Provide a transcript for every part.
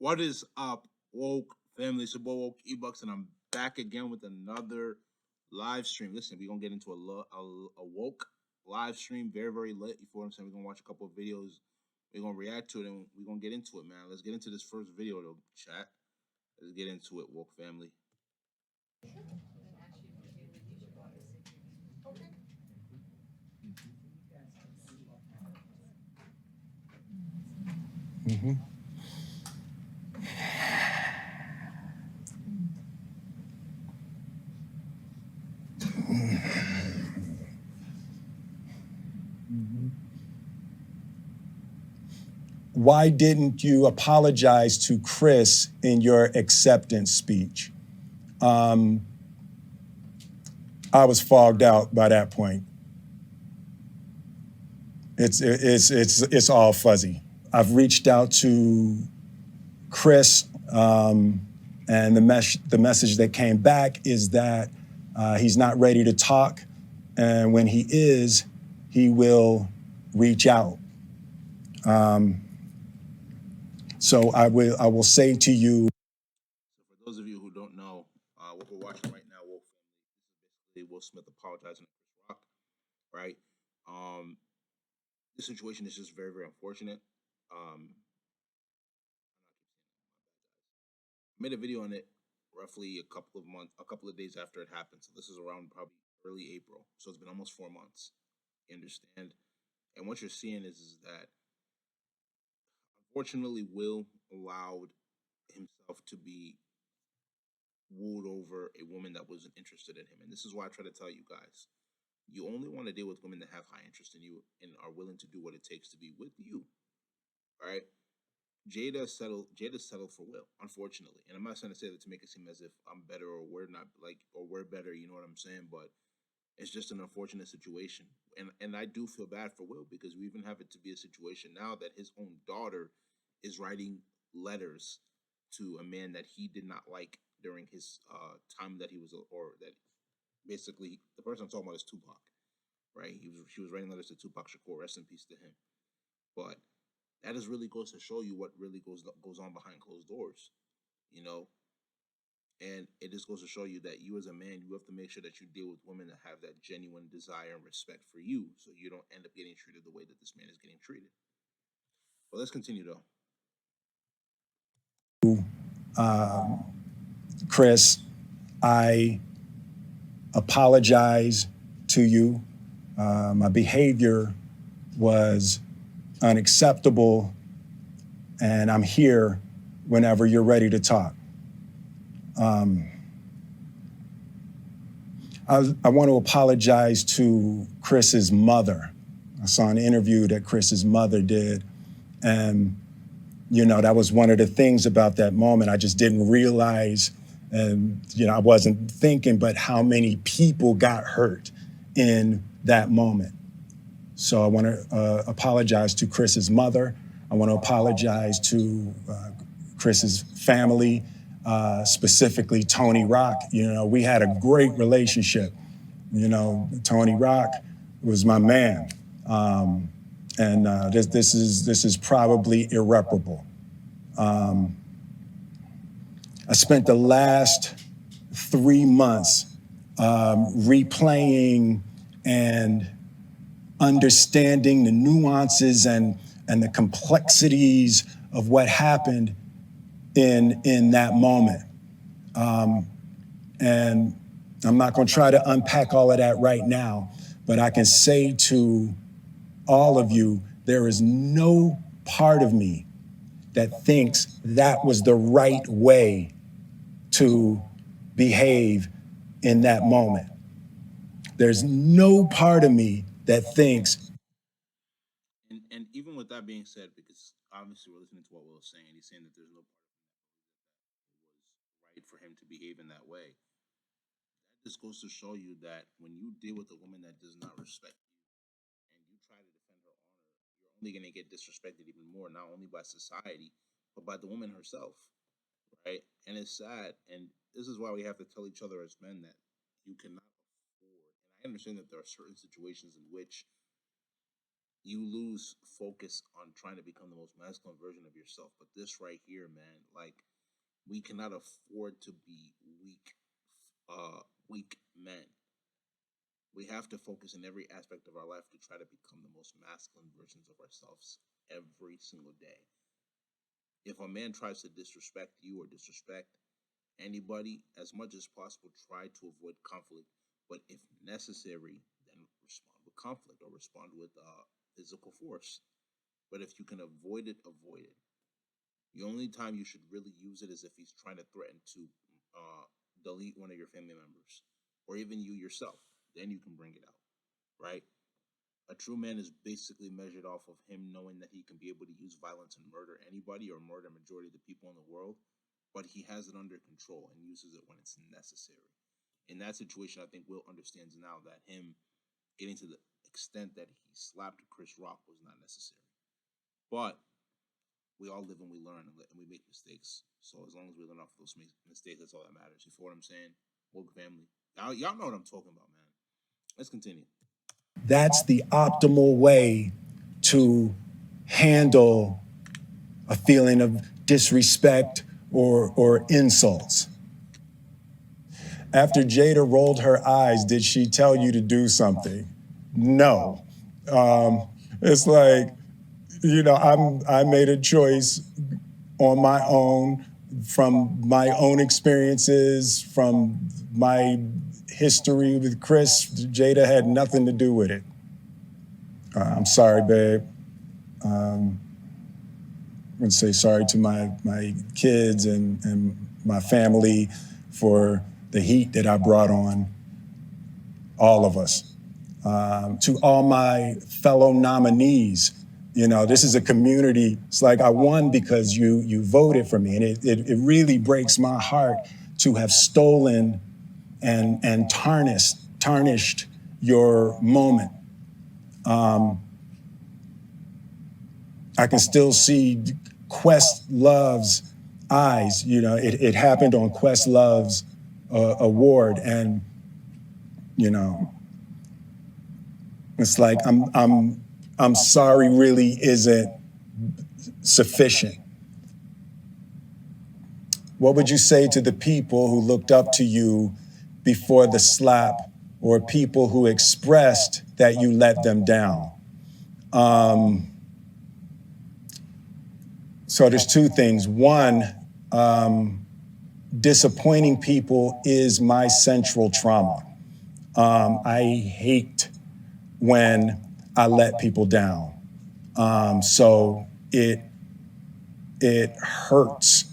What is up, woke family? It's your boy Woke Ebucks, and I'm back again with another live stream. Listen, we're gonna get into a woke live stream, very lit. You feel what I'm saying? We're gonna watch a couple of videos. We're gonna react to it, and we're gonna get into it, man. Let's get into this first video, though, chat. Let's get into it, woke family. Why didn't you apologize to Chris in your acceptance speech? I was fogged out by that point. It's all fuzzy. I've reached out to Chris, and the message that came back is that he's not ready to talk, and when he is, he will reach out. So I will say to you. So, for those of you who don't know, what we're watching right now, woke family, this is basically Will Smith apologizing to Chris Rock, right? Um, this situation is just very unfortunate. Um, made a video on it roughly a couple of days after it happened. So this is around probably early April. So it's been almost 4 months. You understand? And what you're seeing is that unfortunately Will allowed himself to be wooed over a woman that wasn't interested in him. And this is why I try to tell you guys. You only want to deal with women that have high interest in you and are willing to do what it takes to be with you. All right. Jada settled for Will, unfortunately. And I'm not trying to say that to make it seem as if I'm better or we're not or we're better, you know what I'm saying? But it's just an unfortunate situation. And I do feel bad for Will because we even have it to be a situation now that his own daughter is writing letters to a man that he did not like during his time that he was or that basically the person I'm talking about is Tupac, right? She was writing letters to Tupac Shakur, rest in peace to him. But that just really goes to show you what really goes on behind closed doors, you know. And it just goes to show you that you as a man, you have to make sure that you deal with women that have that genuine desire and respect for you, so you don't end up getting treated the way that this man is getting treated. But let's continue though. Chris, I apologize to you. My behavior was unacceptable, and I'm here whenever you're ready to talk. I want to apologize to Chris's mother. I saw an interview that Chris's mother did, and that was one of the things about that moment. I just didn't realize, and I wasn't thinking, but how many people got hurt in that moment. So I want to apologize to Chris's mother. I want to apologize to Chris's family, specifically Tony Rock. We had a great relationship. Tony Rock was my man. And this is probably irreparable. I spent the last 3 months replaying and understanding the nuances and the complexities of what happened in that moment. And I'm not going to try to unpack all of that right now, but I can say to all of you, there is no part of me that thinks that was the right way to behave in that moment. There's no part of me that thinks. And even with that being said, because obviously we're listening to what Will is saying, he's saying that there's no part of him that was right for him to behave in that way. That just goes to show you that when you deal with a woman that does not respect you and you try to defend her honor, you're only going to get disrespected even more, not only by society, but by the woman herself, right? And it's sad. And this is why we have to tell each other as men that you cannot afford. And I understand that there are certain situations in which you lose focus on trying to become the most masculine version of yourself. But this right here, man, like we cannot afford to be weak men. We have to focus in every aspect of our life to try to become the most masculine versions of ourselves every single day. If a man tries to disrespect you or disrespect anybody, as much as possible, try to avoid conflict. But if necessary, then respond with conflict or respond with physical force. But if you can avoid it, avoid it. The only time you should really use it is if he's trying to threaten to delete one of your family members or even you yourself. Then you can bring it out, right? A true man is basically measured off of him knowing that he can be able to use violence and murder anybody or murder a majority of the people in the world, but he has it under control and uses it when it's necessary. In that situation, I think Will understands now that him getting to the extent that he slapped Chris Rock was not necessary. But we all live and we learn and we make mistakes. So as long as we learn off those mistakes, that's all that matters. You feel what I'm saying? Woke family. Y'all know what I'm talking about, man. Let's continue. That's the optimal way to handle a feeling of disrespect or insults. After Jada rolled her eyes, did she tell you to do something? No. It's like, I made a choice on my own from my own experiences, from my history with Chris. Jada had nothing to do with it. I'm sorry, babe. I'm going to say sorry to my kids and my family for the heat that I brought on all of us. To all my fellow nominees, this is a community. It's like I won because you voted for me. And it really breaks my heart to have stolen and tarnished your moment. I can still see Questlove's eyes. It happened on Questlove's award, and it's like I'm sorry really isn't sufficient. What would you say to the people who looked up to you before the slap, or people who expressed that you let them down? So there's two things. One, disappointing people is my central trauma. I hate when I let people down. So it hurts.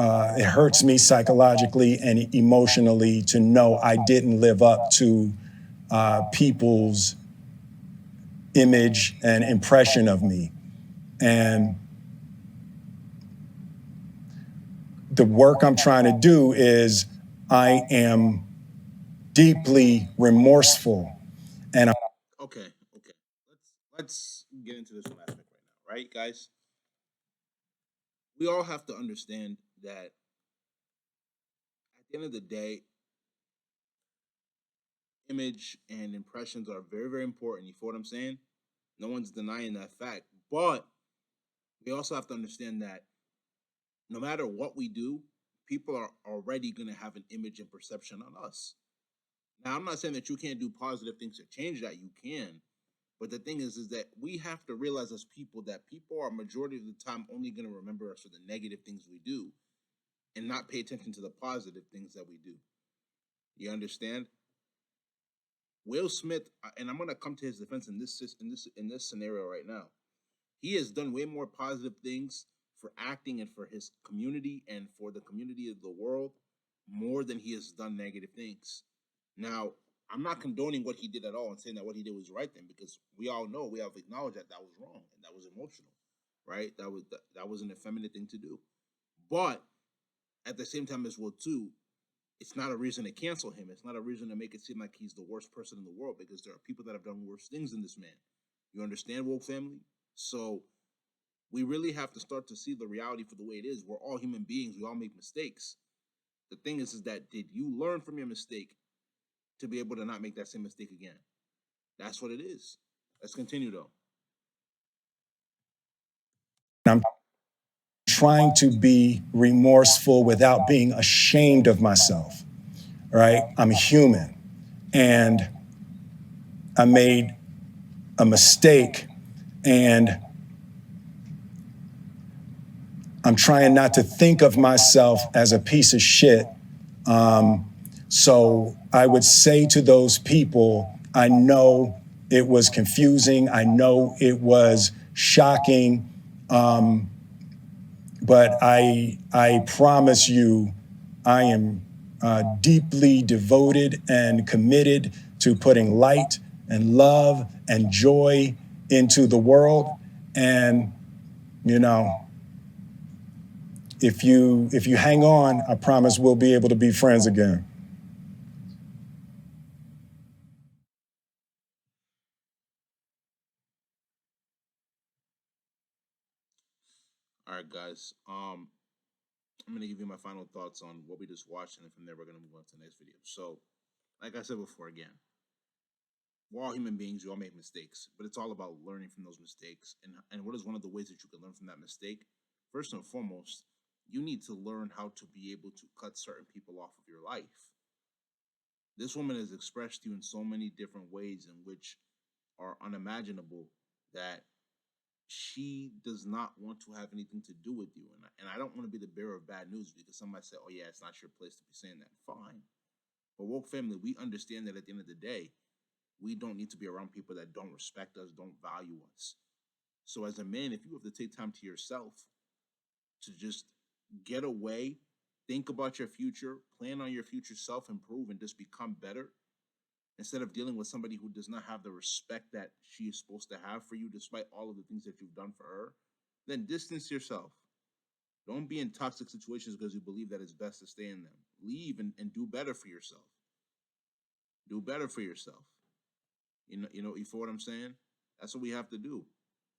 It hurts me psychologically and emotionally to know I didn't live up to people's image and impression of me. And the work I'm trying to do is I am deeply remorseful. And Okay. Let's get into this one aspect right now, right, guys? We all have to understand that at the end of the day, image and impressions are very, very important. You feel what I'm saying? No one's denying that fact. But we also have to understand that no matter what we do, people are already going to have an image and perception on us. Now, I'm not saying that you can't do positive things to change that. You can. But the thing is that we have to realize as people that people are majority of the time only going to remember us for the negative things we do and not pay attention to the positive things that we do. You understand? Will Smith, and I'm going to come to his defense in this scenario right now. He has done way more positive things for acting and for his community and for the community of the world more than he has done negative things. Now, I'm not condoning what he did at all and saying that what he did was right then, because we all know, we have acknowledged that that was wrong and that was emotional, right? That was an effeminate thing to do. But at the same time as well too, it's not a reason to cancel him. It's not a reason to make it seem like he's the worst person in the world, because there are people that have done worse things than this man. You understand, woke family? So we really have to start to see the reality for the way it is. We're all human beings. We all make mistakes. The thing is that did you learn from your mistake to be able to not make that same mistake again? That's what it is. Let's continue though. I'm trying to be remorseful without being ashamed of myself, right? I'm human and I made a mistake and I'm trying not to think of myself as a piece of shit. So I would say to those people, I know it was confusing. I know it was shocking. But I promise you, I am deeply devoted and committed to putting light and love and joy into the world. And, you know, if you hang on, I promise we'll be able to be friends again. All right, guys. I'm gonna give you my final thoughts on what we just watched, and then from there we're gonna move on to the next video. So, like I said before, again, we're all human beings. We all make mistakes, but it's all about learning from those mistakes. And what is one of the ways that you can learn from that mistake? First and foremost, you need to learn how to be able to cut certain people off of your life. This woman has expressed you in so many different ways in which are unimaginable that she does not want to have anything to do with you. And I don't want to be the bearer of bad news because somebody said, oh, yeah, it's not your place to be saying that. Fine. But woke family, we understand that at the end of the day, we don't need to be around people that don't respect us, don't value us. So as a man, if you have to take time to yourself to just get away, think about your future, plan on your future self improve, and just become better, instead of dealing with somebody who does not have the respect that she is supposed to have for you, despite all of the things that you've done for her, then distance yourself. Don't be in toxic situations because you believe that it's best to stay in them. Leave and do better for yourself. Do better for yourself. You feel what I'm saying? That's what we have to do.